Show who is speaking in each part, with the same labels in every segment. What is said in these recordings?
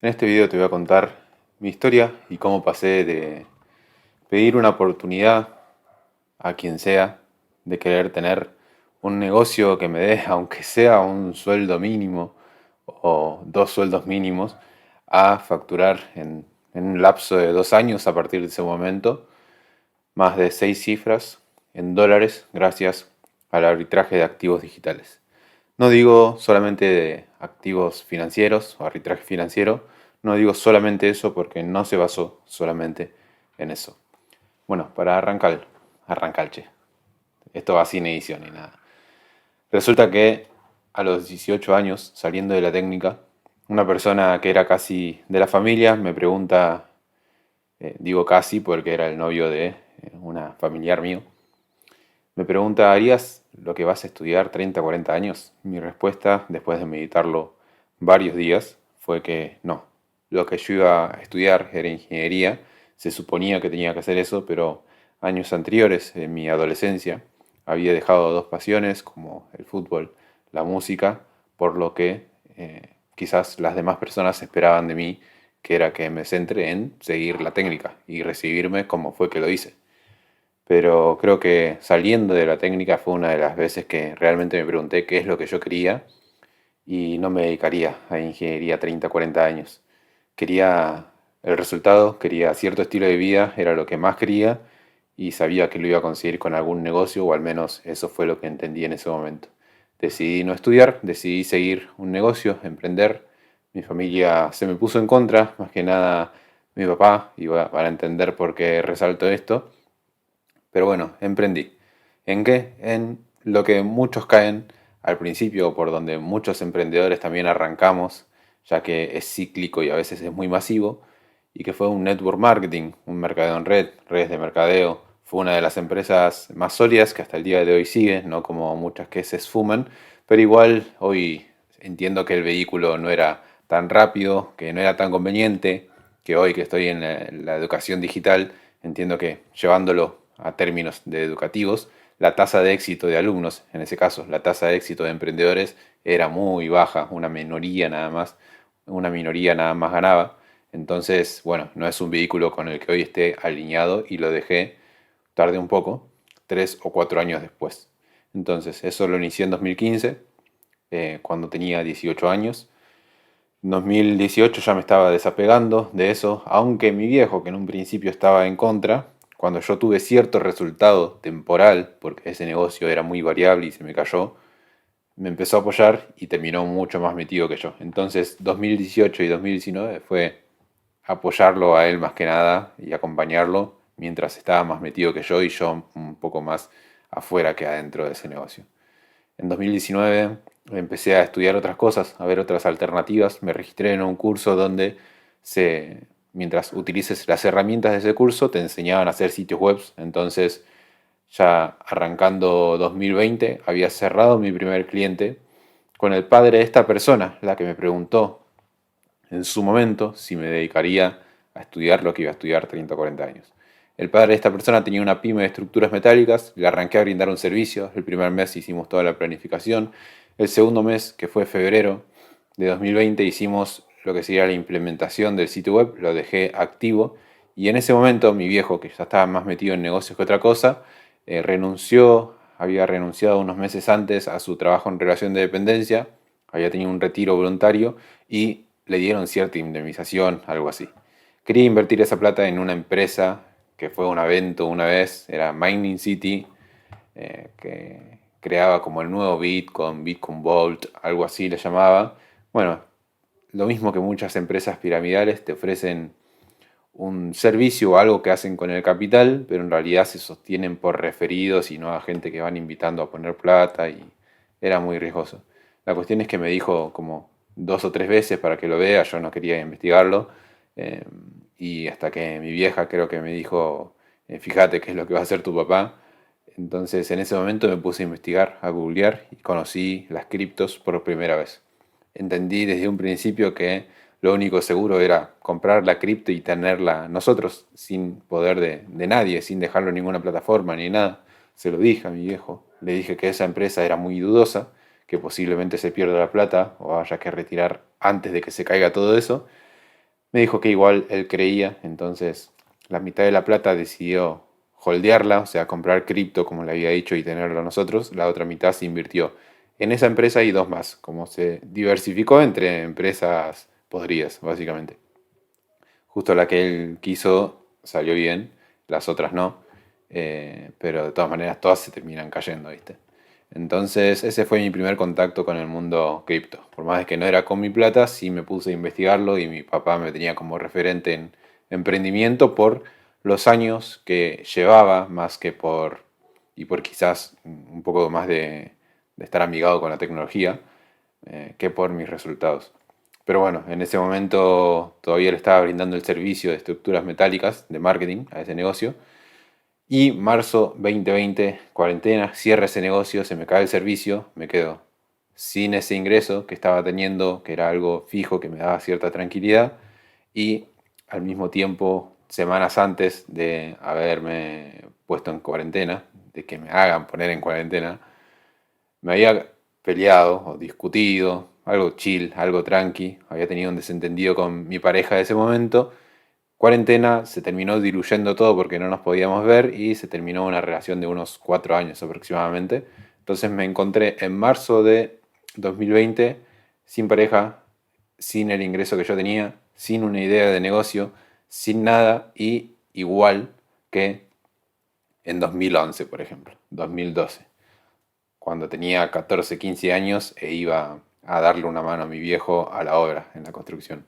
Speaker 1: En este video te voy a contar mi historia y cómo pasé de pedir una oportunidad a quien sea, de querer tener un negocio que me dé, aunque sea un sueldo mínimo o dos sueldos mínimos, a facturar en un lapso de 2 años a partir de ese momento más de 6 cifras en dólares gracias al arbitraje de activos digitales. No digo solamente de activos financieros o arbitraje financiero, no digo solamente eso porque no se basó solamente en eso. Bueno, para arrancar, che. Esto va sin edición ni nada. Resulta que a los 18 años, saliendo de la técnica, una persona que era casi de la familia me pregunta, digo casi porque era el novio de una familiar mío, me pregunta, ¿harías lo que vas a estudiar 30, 40 años? Mi respuesta, después de meditarlo varios días, fue que no. Lo que yo iba a estudiar era ingeniería, se suponía que tenía que hacer eso, pero años anteriores, en mi adolescencia, había dejado dos pasiones como el fútbol, la música, por lo que quizás las demás personas esperaban de mí, que era que me centre en seguir la técnica y recibirme como fue que lo hice. Pero creo que saliendo de la técnica fue una de las veces que realmente me pregunté qué es lo que yo quería y no me dedicaría a ingeniería 30, 40 años. Quería el resultado, quería cierto estilo de vida, era lo que más quería y sabía que lo iba a conseguir con algún negocio o al menos eso fue lo que entendí en ese momento. Decidí no estudiar, decidí seguir un negocio, emprender. Mi familia se me puso en contra, más que nada mi papá, y van a entender por qué resalto esto. Pero bueno, emprendí. ¿En qué? En lo que muchos caen al principio, por donde muchos emprendedores también arrancamos, ya que es cíclico y a veces es muy masivo, y que fue un network marketing, un mercadeo en red, redes de mercadeo. Fue una de las empresas más sólidas que hasta el día de hoy sigue, no como muchas que se esfuman, pero igual hoy entiendo que el vehículo no era tan rápido, que no era tan conveniente, que hoy que estoy en la educación digital, entiendo que llevándolo a términos de educativos, la tasa de éxito de alumnos, en ese caso, la tasa de éxito de emprendedores era muy baja, una minoría nada más ganaba. Entonces, bueno, no es un vehículo con el que hoy esté alineado y lo dejé, tardé un poco, 3 o 4 años después. Entonces, eso lo inicié en 2015, cuando tenía 18 años. En 2018 ya me estaba desapegando de eso, aunque mi viejo, que en un principio estaba en contra, cuando yo tuve cierto resultado temporal, porque ese negocio era muy variable y se me cayó, me empezó a apoyar y terminó mucho más metido que yo. Entonces 2018 y 2019 fue apoyarlo a él más que nada y acompañarlo mientras estaba más metido que yo y yo un poco más afuera que adentro de ese negocio. En 2019 empecé a estudiar otras cosas, a ver otras alternativas. Me registré en un curso donde mientras utilices las herramientas de ese curso, te enseñaban a hacer sitios web. Entonces, ya arrancando 2020, había cerrado mi primer cliente con el padre de esta persona, la que me preguntó en su momento si me dedicaría a estudiar lo que iba a estudiar 30 o 40 años. El padre de esta persona tenía una pyme de estructuras metálicas, le arranqué a brindar un servicio, el primer mes hicimos toda la planificación, el segundo mes, que fue febrero de 2020, hicimos lo que sería la implementación del sitio web, lo dejé activo y en ese momento mi viejo, que ya estaba más metido en negocios que otra cosa, había renunciado unos meses antes a su trabajo en relación de dependencia, había tenido un retiro voluntario y le dieron cierta indemnización, algo así. Quería invertir esa plata en una empresa que fue un evento una vez, era Mining City, que creaba como el nuevo Bitcoin, Bitcoin Vault, algo así le llamaba. Bueno, lo mismo que muchas empresas piramidales te ofrecen un servicio o algo que hacen con el capital, pero en realidad se sostienen por referidos y no a gente que van invitando a poner plata y era muy riesgoso. La cuestión es que me dijo como 2 o 3 veces para que lo vea, yo no quería investigarlo, eh, y hasta que mi vieja creo que me dijo, fíjate qué es lo que va a hacer tu papá. Entonces en ese momento me puse a investigar, a googlear y conocí las criptos por primera vez. Entendí desde un principio que lo único seguro era comprar la cripto y tenerla nosotros, sin poder de nadie, sin dejarlo en ninguna plataforma ni nada. Se lo dije a mi viejo, le dije que esa empresa era muy dudosa, que posiblemente se pierda la plata o haya que retirar antes de que se caiga todo eso. Me dijo que igual él creía, entonces la mitad de la plata decidió holdearla, o sea, comprar cripto como le había dicho y tenerlo nosotros, la otra mitad se invirtió en esa empresa y dos más, como se diversificó entre empresas podridas, básicamente. Justo la que él quiso salió bien, las otras no, pero de todas maneras todas se terminan cayendo, ¿viste? Entonces ese fue mi primer contacto con el mundo cripto. Por más de que no era con mi plata, sí me puse a investigarlo y mi papá me tenía como referente en emprendimiento por los años que llevaba, más que por, y por quizás un poco más de estar amigado con la tecnología, que por mis resultados. Pero bueno, en ese momento todavía le estaba brindando el servicio de estructuras metálicas de marketing a ese negocio. Y marzo 2020, cuarentena, cierra ese negocio, se me cae el servicio, me quedo sin ese ingreso que estaba teniendo, que era algo fijo, que me daba cierta tranquilidad. Y al mismo tiempo, semanas antes de haberme puesto en cuarentena, de que me hagan poner en cuarentena, me había peleado o discutido, algo chill, algo tranqui, había tenido un desentendido con mi pareja de ese momento. Cuarentena, se terminó diluyendo todo porque no nos podíamos ver y se terminó una relación de unos 4 años aproximadamente. Entonces me encontré en marzo de 2020 sin pareja, sin el ingreso que yo tenía, sin una idea de negocio, sin nada y igual que en 2011, por ejemplo, 2012 cuando tenía 14, 15 años e iba a darle una mano a mi viejo a la obra, en la construcción.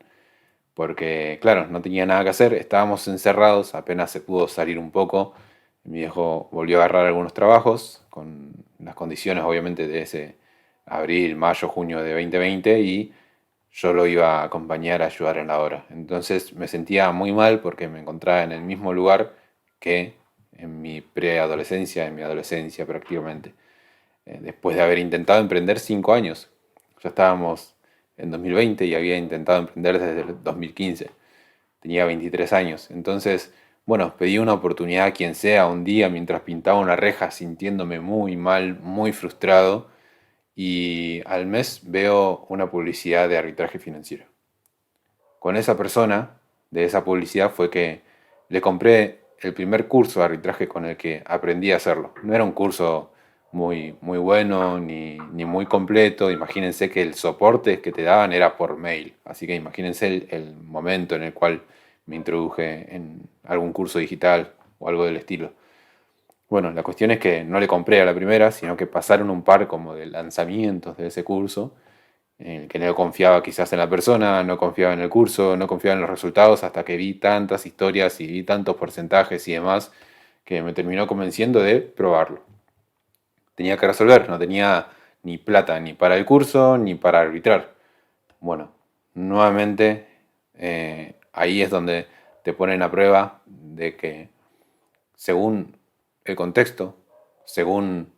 Speaker 1: Porque, claro, no tenía nada que hacer, estábamos encerrados, apenas se pudo salir un poco. Mi viejo volvió a agarrar algunos trabajos, con las condiciones obviamente de ese abril, mayo, junio de 2020, y yo lo iba a acompañar a ayudar en la obra. Entonces me sentía muy mal porque me encontraba en el mismo lugar que en mi preadolescencia, en mi adolescencia prácticamente después de haber intentado emprender 5 años. Ya estábamos en 2020 y había intentado emprender desde el 2015. Tenía 23 años. Entonces, bueno, pedí una oportunidad a quien sea un día mientras pintaba una reja sintiéndome muy mal, muy frustrado y al mes veo una publicidad de arbitraje financiero. Con esa persona, de esa publicidad, fue que le compré el primer curso de arbitraje con el que aprendí a hacerlo. No era un curso muy bueno ni muy completo. Imagínense que el soporte que te daban era por mail. Así que imagínense el momento en el cual me introduje en algún curso digital o algo del estilo. Bueno, la cuestión es que no le compré a la primera, sino que pasaron un par como de lanzamientos de ese curso en el que no confiaba quizás en la persona, no confiaba en el curso, no confiaba en los resultados, hasta que vi tantas historias y vi tantos porcentajes y demás que me terminó convenciendo de probarlo. Tenía que resolver, no tenía ni plata ni para el curso ni para arbitrar. Bueno, nuevamente ahí es donde te ponen a prueba de que según el contexto, según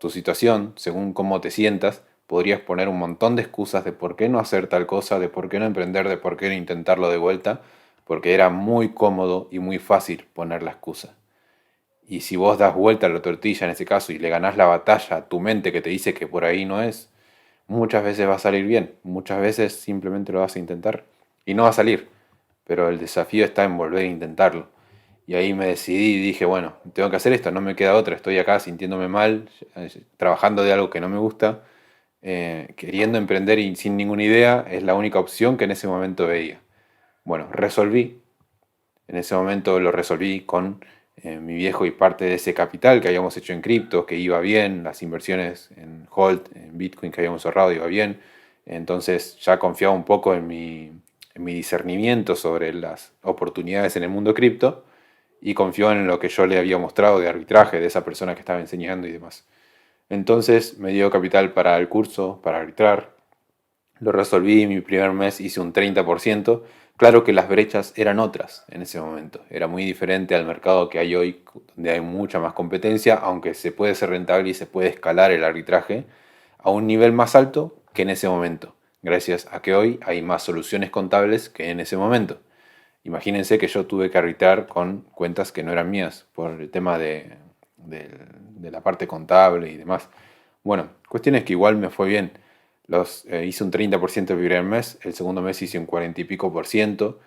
Speaker 1: tu situación, según cómo te sientas, podrías poner un montón de excusas de por qué no hacer tal cosa, de por qué no emprender, de por qué no intentarlo de vuelta, porque era muy cómodo y muy fácil poner la excusa. Y si vos das vuelta a la tortilla en ese caso y le ganás la batalla a tu mente que te dice que por ahí no es, muchas veces va a salir bien, muchas veces simplemente lo vas a intentar y no va a salir, pero el desafío está en volver a intentarlo. Y ahí me decidí y dije, bueno, tengo que hacer esto, no me queda otra, estoy acá sintiéndome mal, trabajando de algo que no me gusta, queriendo emprender y sin ninguna idea, es la única opción que en ese momento veía. Bueno, resolví, en ese momento lo resolví con mi viejo y parte de ese capital que habíamos hecho en cripto, que iba bien, las inversiones en Hold, en Bitcoin que habíamos ahorrado iba bien, entonces ya confiaba un poco en mi discernimiento sobre las oportunidades en el mundo cripto y confió en lo que yo le había mostrado de arbitraje de esa persona que estaba enseñando y demás. Entonces me dio capital para el curso, para arbitrar. Lo resolví, mi primer mes hice un 30%. Claro que las brechas eran otras en ese momento. Era muy diferente al mercado que hay hoy, donde hay mucha más competencia, aunque se puede ser rentable y se puede escalar el arbitraje a un nivel más alto que en ese momento, gracias a que hoy hay más soluciones contables que en ese momento. Imagínense que yo tuve que arbitrar con cuentas que no eran mías por el tema de- de la parte contable y demás. Bueno, cuestión es que igual me fue bien. Hice un 30% el primer mes, el segundo mes hice un 40 y pico por ciento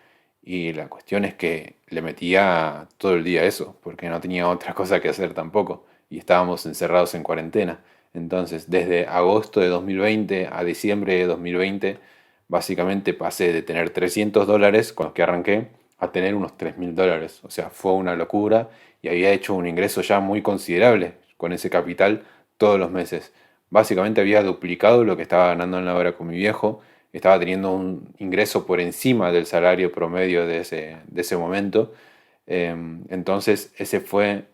Speaker 1: Y la cuestión es que le metía todo el día eso, porque no tenía otra cosa que hacer tampoco. Y estábamos encerrados en cuarentena. Entonces, desde agosto de 2020 a diciembre de 2020, básicamente pasé de tener $300 con los que arranqué a tener unos $3.000. O sea, fue una locura y había hecho un ingreso ya muy considerable con ese capital todos los meses. Básicamente había duplicado lo que estaba ganando en la hora con mi viejo, estaba teniendo un ingreso por encima del salario promedio de ese momento. Entonces ese fue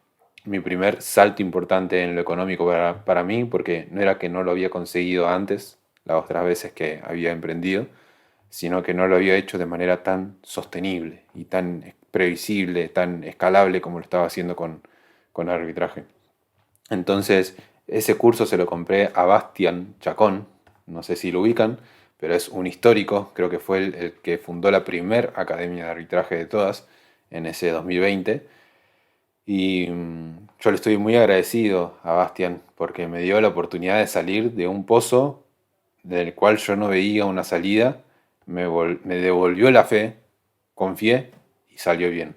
Speaker 1: mi primer salto importante en lo económico para mí, porque no era que no lo había conseguido antes, las otras veces que había emprendido, sino que no lo había hecho de manera tan sostenible y tan previsible, tan escalable como lo estaba haciendo con arbitraje. Entonces, ese curso se lo compré a Bastian Chacón, no sé si lo ubican, pero es un histórico, creo que fue el que fundó la primer academia de arbitraje de todas en ese 2020. Y yo le estoy muy agradecido a Bastian porque me dio la oportunidad de salir de un pozo del cual yo no veía una salida, me devolvió la fe, confié y salió bien.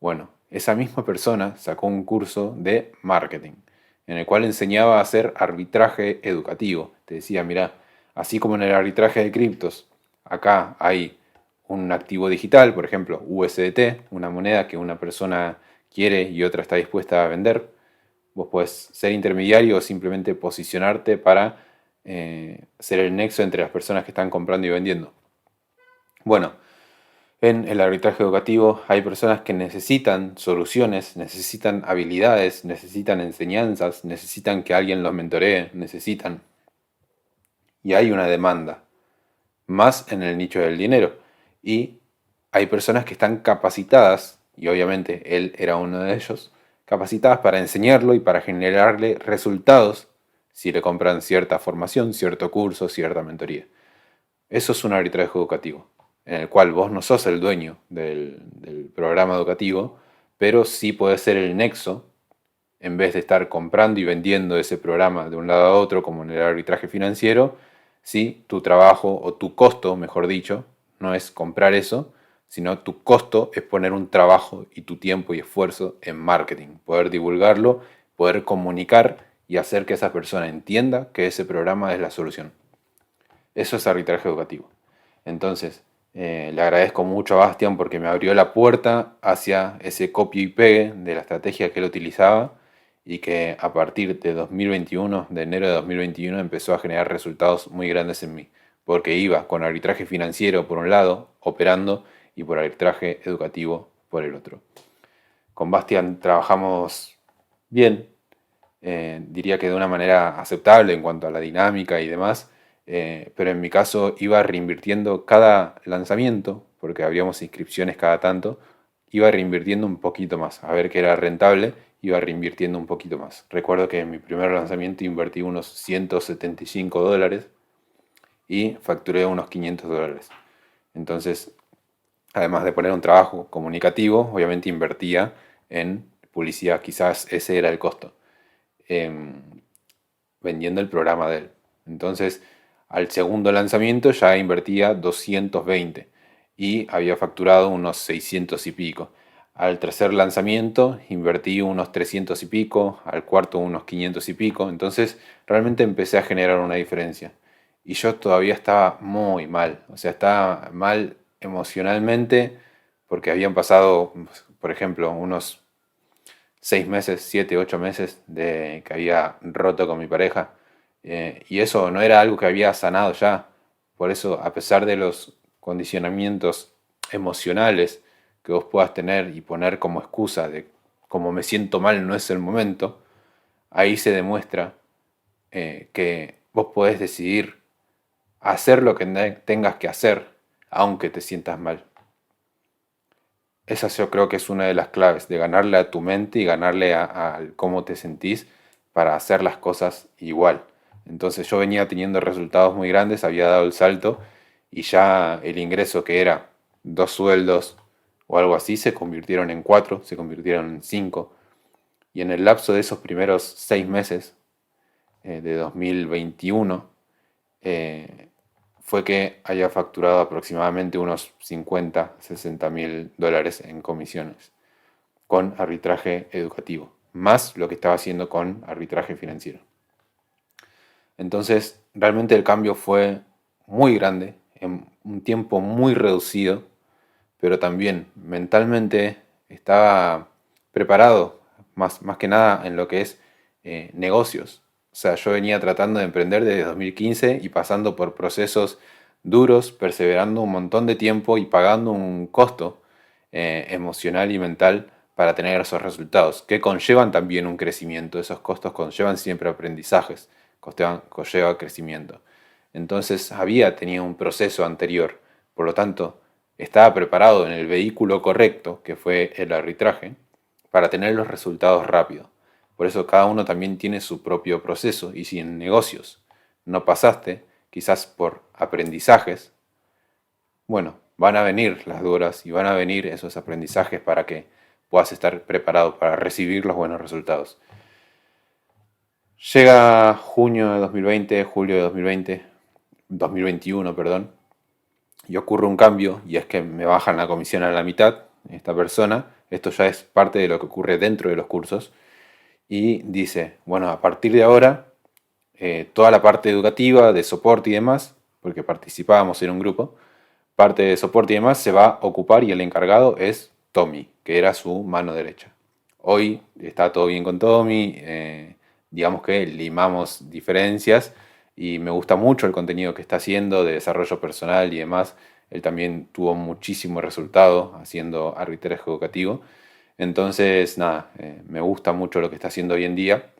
Speaker 1: Bueno, esa misma persona sacó un curso de marketing, en el cual enseñaba a hacer arbitraje educativo. Te decía, mira, así como en el arbitraje de criptos, acá hay un activo digital, por ejemplo, USDT, una moneda que una persona quiere y otra está dispuesta a vender. Vos podés ser intermediario o simplemente posicionarte para ser el nexo entre las personas que están comprando y vendiendo. Bueno, en el arbitraje educativo hay personas que necesitan soluciones, necesitan habilidades, necesitan enseñanzas, necesitan que alguien los mentoree, necesitan. Y hay una demanda, más en el nicho del dinero. Y hay personas que están capacitadas, y obviamente él era uno de ellos, capacitadas para enseñarlo y para generarle resultados si le compran cierta formación, cierto curso, cierta mentoría. Eso es un arbitraje educativo, en el cual vos no sos el dueño del programa educativo, pero sí podés ser el nexo, en vez de estar comprando y vendiendo ese programa de un lado a otro, como en el arbitraje financiero, sí, tu trabajo o tu costo, mejor dicho, no es comprar eso, sino tu costo es poner un trabajo y tu tiempo y esfuerzo en marketing, poder divulgarlo, poder comunicar y hacer que esa persona entienda que ese programa es la solución. Eso es arbitraje educativo. Entonces, le agradezco mucho a Bastian porque me abrió la puerta hacia ese copio y pegue de la estrategia que él utilizaba y que a partir de 2021, de enero de 2021, empezó a generar resultados muy grandes en mí. Porque iba con arbitraje financiero por un lado, operando, y por arbitraje educativo por el otro. Con Bastian trabajamos bien, diría que de una manera aceptable en cuanto a la dinámica y demás, pero en mi caso iba reinvirtiendo cada lanzamiento, porque habríamos inscripciones cada tanto, iba reinvirtiendo un poquito más, a ver qué era rentable, iba reinvirtiendo un poquito más. Recuerdo que en mi primer lanzamiento invertí unos $175 y facturé unos $500. Entonces, además de poner un trabajo comunicativo, obviamente invertía en publicidad, quizás ese era el costo, em, vendiendo el programa de él. Entonces, al segundo lanzamiento ya invertía 220 y había facturado unos 600 y pico. Al tercer lanzamiento invertí unos 300 y pico, al cuarto unos 500 y pico, entonces realmente empecé a generar una diferencia. Y yo todavía estaba muy mal, o sea, estaba mal emocionalmente porque habían pasado, por ejemplo, unos 6 meses, 7, 8 meses de que había roto con mi pareja. Y eso no era algo que había sanado ya. Por eso, a pesar de los condicionamientos emocionales que vos puedas tener y poner como excusa de como me siento mal no es el momento, ahí se demuestra que vos podés decidir hacer lo que tengas que hacer aunque te sientas mal. Esa yo creo que es una de las claves, de ganarle a tu mente y ganarle a cómo te sentís para hacer las cosas igual. Entonces yo venía teniendo resultados muy grandes, había dado el salto y ya el ingreso que era 2 sueldos o algo así se convirtieron en cuatro, se convirtieron en cinco. Y en el lapso de esos primeros 6 meses de 2021 eh, fue que haya facturado aproximadamente unos 50, 60 mil dólares en comisiones con arbitraje educativo, más lo que estaba haciendo con arbitraje financiero. Entonces, realmente el cambio fue muy grande, en un tiempo muy reducido, pero también mentalmente estaba preparado, más que nada en lo que es negocios. O sea, yo venía tratando de emprender desde 2015 y pasando por procesos duros, perseverando un montón de tiempo y pagando un costo emocional y mental para tener esos resultados, que conllevan también un crecimiento. Esos costos conllevan siempre aprendizajes, conlleva crecimiento. Entonces había tenido un proceso anterior, por lo tanto estaba preparado en el vehículo correcto, que fue el arbitraje, para tener los resultados rápido. Por eso cada uno también tiene su propio proceso y si en negocios no pasaste, quizás por aprendizajes, bueno, van a venir las duras y van a venir esos aprendizajes para que puedas estar preparado para recibir los buenos resultados. Llega junio de 2020, julio de 2020, 2021, perdón, y ocurre un cambio y es que me bajan la comisión a la mitad esta persona. Esto ya es parte de lo que ocurre dentro de los cursos y dice, bueno, a partir de ahora, toda la parte educativa, de soporte y demás, porque participábamos en un grupo, parte de soporte y demás se va a ocupar y el encargado es Tommy, que era su mano derecha. Hoy está todo bien con Tommy, digamos que limamos diferencias y me gusta mucho el contenido que está haciendo de desarrollo personal y demás. Él también tuvo muchísimo resultado haciendo arbitraje educativo. Entonces, nada, me gusta mucho lo que está haciendo hoy en día.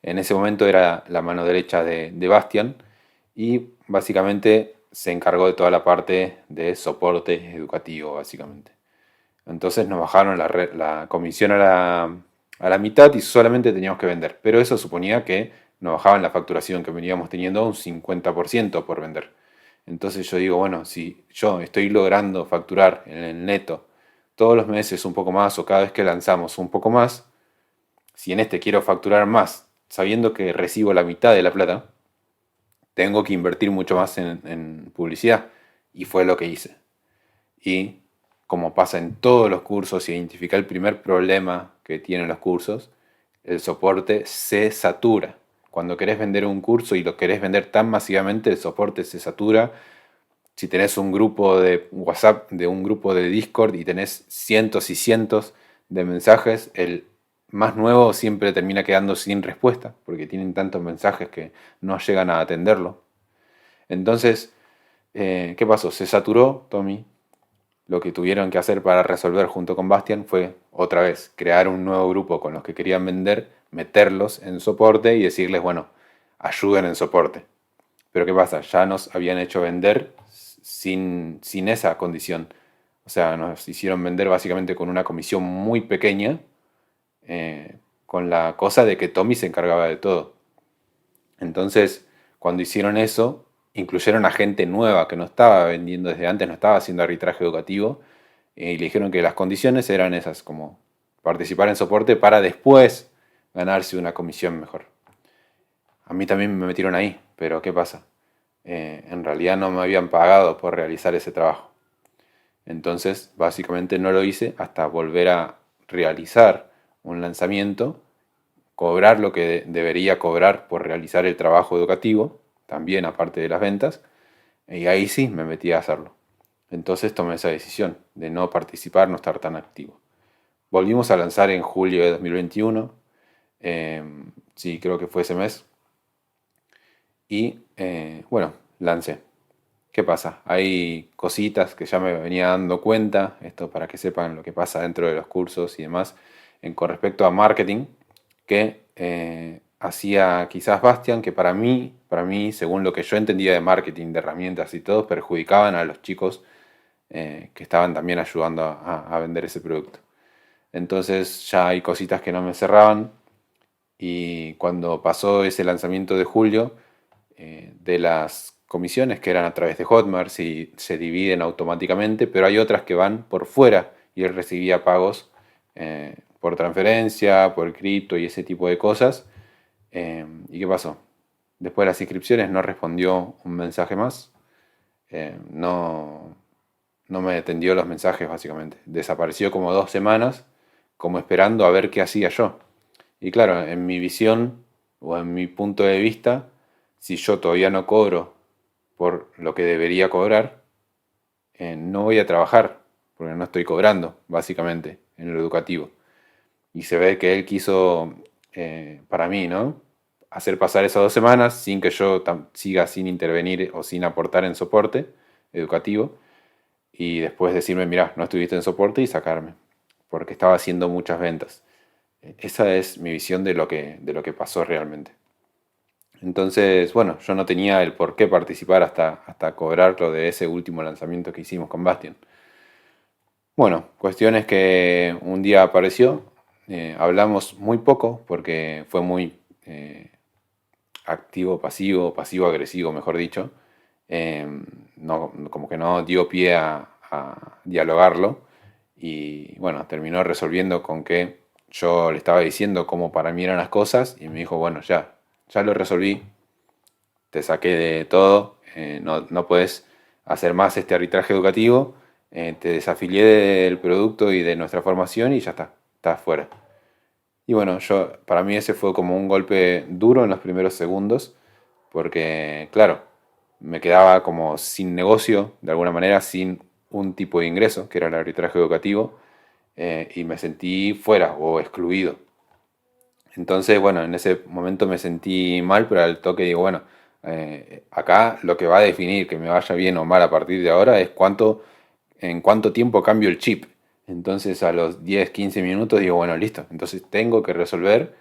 Speaker 1: En ese momento era la mano derecha de Bastian y básicamente se encargó de toda la parte de soporte educativo, básicamente. Entonces nos bajaron la comisión a la mitad y solamente teníamos que vender. Pero eso suponía que nos bajaban la facturación que veníamos teniendo un 50% por vender. Entonces yo digo, bueno, si yo estoy logrando facturar en el neto todos los meses un poco más o cada vez que lanzamos un poco más, si en este quiero facturar más sabiendo que recibo la mitad de la plata, tengo que invertir mucho más en publicidad. Y fue lo que hice. Y como pasa en todos los cursos, identifica el primer problema que tienen los cursos, el soporte se satura. Cuando querés vender un curso y lo querés vender tan masivamente, el soporte se satura. Si tenés un grupo de WhatsApp, de un grupo de Discord y tenés cientos y cientos de mensajes, el más nuevo siempre termina quedando sin respuesta, porque tienen tantos mensajes que no llegan a atenderlo. Entonces, ¿qué pasó? Se saturó Tommy. Lo que tuvieron que hacer para resolver junto con Bastian fue, otra vez, crear un nuevo grupo con los que querían vender, meterlos en soporte y decirles, bueno, ayuden en soporte. Pero ¿qué pasa? Ya nos habían hecho vender sin esa condición. O sea, nos hicieron vender básicamente con una comisión muy pequeña, con la cosa de que Tommy se encargaba de todo. Entonces, cuando hicieron eso, incluyeron a gente nueva que no estaba vendiendo desde antes, no estaba haciendo arbitraje educativo, y le dijeron que las condiciones eran esas, como participar en soporte para después ganarse una comisión mejor. A mí también me metieron ahí, pero ¿qué pasa? En realidad no me habían pagado por realizar ese trabajo. Entonces, básicamente no lo hice hasta volver a realizar un lanzamiento, cobrar lo que debería cobrar por realizar el trabajo educativo, también aparte de las ventas, y ahí sí me metí a hacerlo. Entonces tomé esa decisión de no participar, no estar tan activo. Volvimos a lanzar en julio de 2021, sí, creo que fue ese mes, y bueno, lancé. ¿Qué pasa? Hay cositas que ya me venía dando cuenta, esto para que sepan lo que pasa dentro de los cursos y demás, con respecto a marketing, que hacía quizás Bastian, que para mí, según lo que yo entendía de marketing, de herramientas y todo, perjudicaban a los chicos que estaban también ayudando a vender ese producto. Entonces ya hay cositas que no me cerraban y cuando pasó ese lanzamiento de julio, de las comisiones que eran a través de Hotmart se dividen automáticamente, pero hay otras que van por fuera y él recibía pagos por transferencia, por cripto y ese tipo de cosas. ¿Y qué pasó? Después de las inscripciones no respondió un mensaje más. no, no me atendió los mensajes básicamente. Desapareció como 2 semanas, como esperando a ver qué hacía yo. Y claro, en mi visión o en mi punto de vista, si yo todavía no cobro por lo que debería cobrar, no voy a trabajar, porque no estoy cobrando, básicamente, en lo educativo. Y se ve que él quiso, para mí, ¿no? Hacer pasar esas 2 semanas sin que yo siga sin intervenir o sin aportar en soporte educativo y después decirme, mira, no estuviste en soporte y sacarme, porque estaba haciendo muchas ventas. Esa es mi visión de lo que pasó realmente. Entonces, bueno, yo no tenía el por qué participar hasta cobrar lo de ese último lanzamiento que hicimos con Bastion. Bueno, cuestión es que un día apareció, hablamos muy poco porque fue muy activo, pasivo, pasivo-agresivo, mejor dicho. Eh, no, como que no dio pie a dialogarlo y bueno, terminó resolviendo con que yo le estaba diciendo cómo para mí eran las cosas y me dijo, bueno, ya lo resolví, te saqué de todo, no puedes hacer más este arbitraje educativo, te desafilié del producto y de nuestra formación y ya está, estás fuera. Y bueno, para mí ese fue como un golpe duro en los primeros segundos, porque claro, me quedaba como sin negocio, de alguna manera, sin un tipo de ingreso, que era el arbitraje educativo, y me sentí fuera o excluido. Entonces, bueno, en ese momento me sentí mal, pero al toque digo, bueno, acá lo que va a definir que me vaya bien o mal a partir de ahora es en cuánto tiempo cambio el chip. Entonces a los 10, 15 minutos digo, bueno, listo. Entonces tengo que resolver,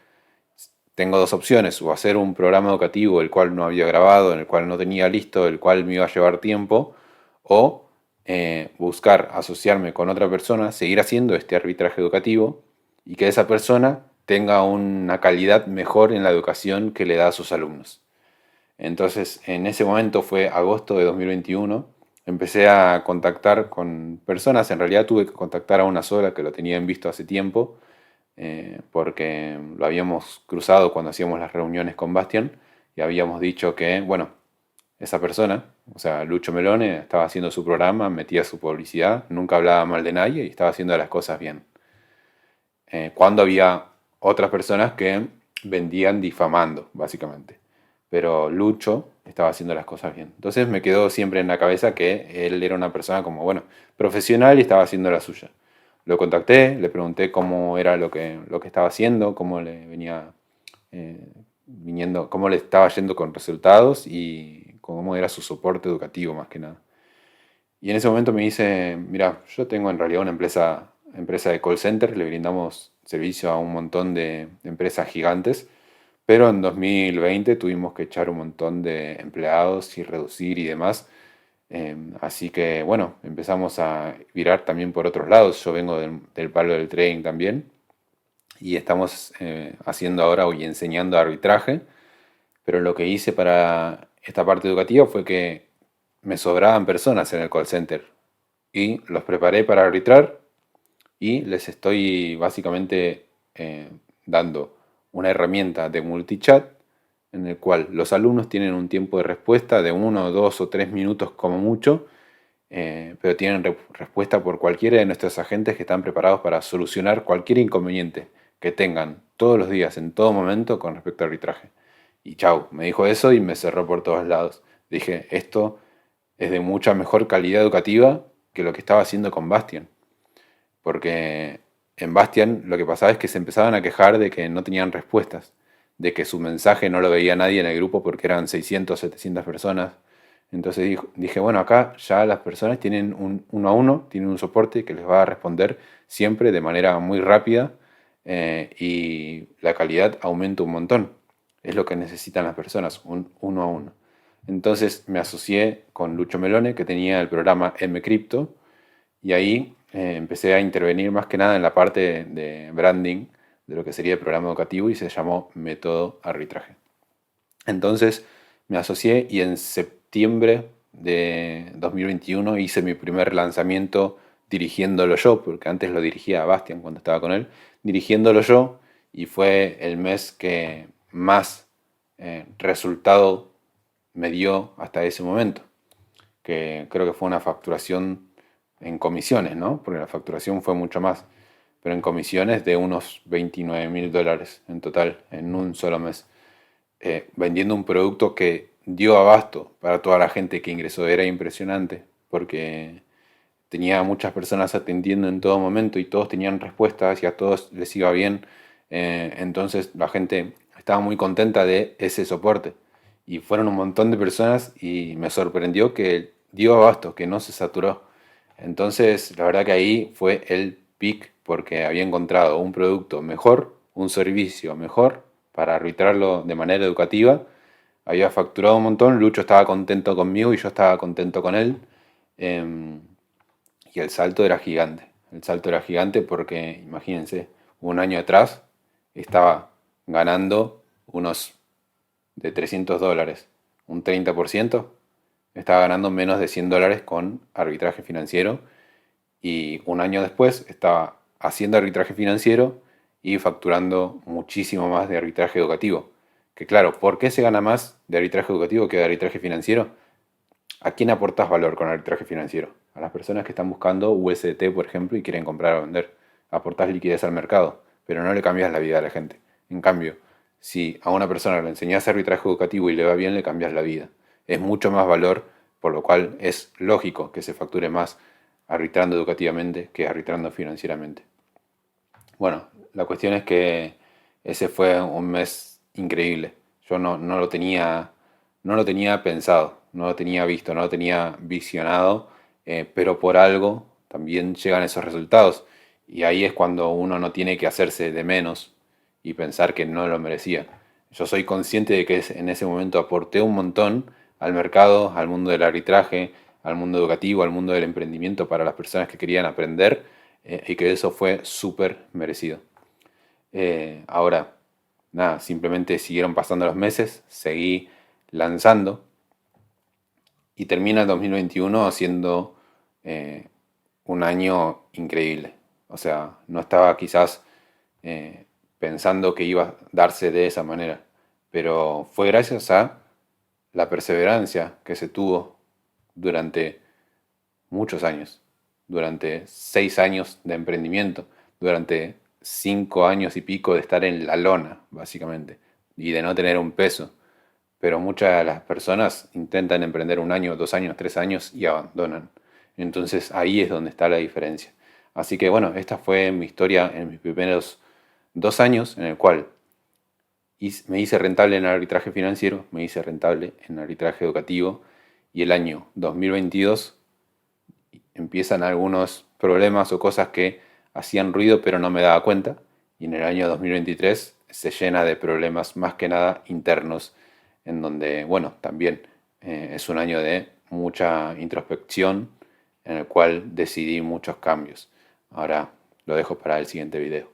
Speaker 1: tengo dos opciones, o hacer un programa educativo el cual no había grabado, en el cual no tenía listo, el cual me iba a llevar tiempo, o buscar asociarme con otra persona, seguir haciendo este arbitraje educativo y que esa persona tenga una calidad mejor en la educación que le da a sus alumnos. Entonces, en ese momento fue agosto de 2021, empecé a contactar con personas, en realidad tuve que contactar a una sola que lo tenía en visto hace tiempo, porque lo habíamos cruzado cuando hacíamos las reuniones con Bastian y habíamos dicho que, bueno, esa persona, o sea, Lucho Melone, estaba haciendo su programa, metía su publicidad, nunca hablaba mal de nadie y estaba haciendo las cosas bien. Cuando había otras personas que vendían difamando, básicamente. Pero Lucho estaba haciendo las cosas bien. Entonces me quedó siempre en la cabeza que él era una persona como, bueno, profesional y estaba haciendo la suya. Lo contacté, le pregunté cómo era lo que estaba haciendo, cómo le venía eh, viniendo, cómo le estaba yendo con resultados y cómo era su soporte educativo más que nada. Y en ese momento me dice, mira, yo tengo en realidad una empresa de call center, le brindamos servicio a un montón de empresas gigantes, pero en 2020 tuvimos que echar un montón de empleados y reducir y demás. Así que bueno, empezamos a virar también por otros lados. Yo vengo del palo del trading también y estamos haciendo ahora y enseñando arbitraje, pero lo que hice para esta parte educativa fue que me sobraban personas en el call center y los preparé para arbitrar y les estoy básicamente dando una herramienta de multichat en el cual los alumnos tienen un tiempo de respuesta de 1, 2 o 3 minutos como mucho, pero tienen respuesta por cualquiera de nuestros agentes que están preparados para solucionar cualquier inconveniente que tengan todos los días, en todo momento, con respecto a arbitraje. Y chau, me dijo eso y me cerró por todos lados. Dije, esto es de mucha mejor calidad educativa que lo que estaba haciendo con Bastian. Porque en Bastian lo que pasaba es que se empezaban a quejar de que no tenían respuestas, de que su mensaje no lo veía nadie en el grupo porque eran 600, 700 personas. Entonces dije, bueno, acá ya las personas tienen un uno a uno, tienen un soporte que les va a responder siempre de manera muy rápida, y la calidad aumenta un montón. Es lo que necesitan las personas, un uno a uno. Entonces me asocié con Lucho Melone, que tenía el programa mCrypto, y ahí empecé a intervenir más que nada en la parte de branding de lo que sería el programa educativo y se llamó Método Arbitraje. Entonces me asocié y en septiembre de 2021 hice mi primer lanzamiento dirigiéndolo yo, porque antes lo dirigía a Bastian cuando estaba con él, dirigiéndolo yo y fue el mes que más resultado me dio hasta ese momento, que creo que fue una facturación en comisiones, ¿no? Porque la facturación fue mucho más, pero en comisiones de unos $29.000 en total, en un solo mes, vendiendo un producto que dio abasto para toda la gente que ingresó. Era impresionante, porque tenía muchas personas atendiendo en todo momento y todos tenían respuestas y a todos les iba bien. Entonces la gente estaba muy contenta de ese soporte. Y fueron un montón de personas y me sorprendió que dio abasto, que no se saturó. Entonces la verdad que ahí fue el pic porque había encontrado un producto mejor, un servicio mejor para arbitrarlo de manera educativa. Había facturado un montón, Lucho estaba contento conmigo y yo estaba contento con él. Em, y el salto era gigante. El salto era gigante porque, imagínense, un año atrás estaba ganando unos de $300, un 30%. Estaba ganando menos de $100 con arbitraje financiero. Y un año después estaba haciendo arbitraje financiero y facturando muchísimo más de arbitraje educativo. Que claro, ¿por qué se gana más de arbitraje educativo que de arbitraje financiero? ¿A quién aportas valor con arbitraje financiero? A las personas que están buscando USDT, por ejemplo, y quieren comprar o vender. Aportas liquidez al mercado, pero no le cambias la vida a la gente. En cambio, si a una persona le enseñas arbitraje educativo y le va bien, le cambias la vida. Es mucho más valor, por lo cual es lógico que se facture más arbitrando educativamente que arbitrando financieramente. Bueno, la cuestión es que ese fue un mes increíble. Yo no lo tenía pensado, no lo tenía visto, no lo tenía visionado, pero por algo también llegan esos resultados. Y ahí es cuando uno no tiene que hacerse de menos y pensar que no lo merecía. Yo soy consciente de que en ese momento aporté un montón al mercado, al mundo del arbitraje, al mundo educativo, al mundo del emprendimiento para las personas que querían aprender, y que eso fue súper merecido. Ahora, nada, simplemente siguieron pasando los meses, seguí lanzando y termina el 2021 siendo eh, un año increíble. O sea, no estaba quizás pensando que iba a darse de esa manera, pero fue gracias a la perseverancia que se tuvo durante muchos años, durante 6 años de emprendimiento, durante 5 años y pico de estar en la lona, básicamente, y de no tener un peso. Pero muchas de las personas intentan emprender un año, 2 años, 3 años y abandonan. Entonces ahí es donde está la diferencia. Así que bueno, esta fue mi historia en mis primeros 2 años, en el cual me hice rentable en el arbitraje financiero, me hice rentable en el arbitraje educativo, y el año 2022 empiezan algunos problemas o cosas que hacían ruido pero no me daba cuenta, y en el año 2023 se llena de problemas más que nada internos, en donde, bueno, también es un año de mucha introspección en el cual decidí muchos cambios. Ahora lo dejo para el siguiente video.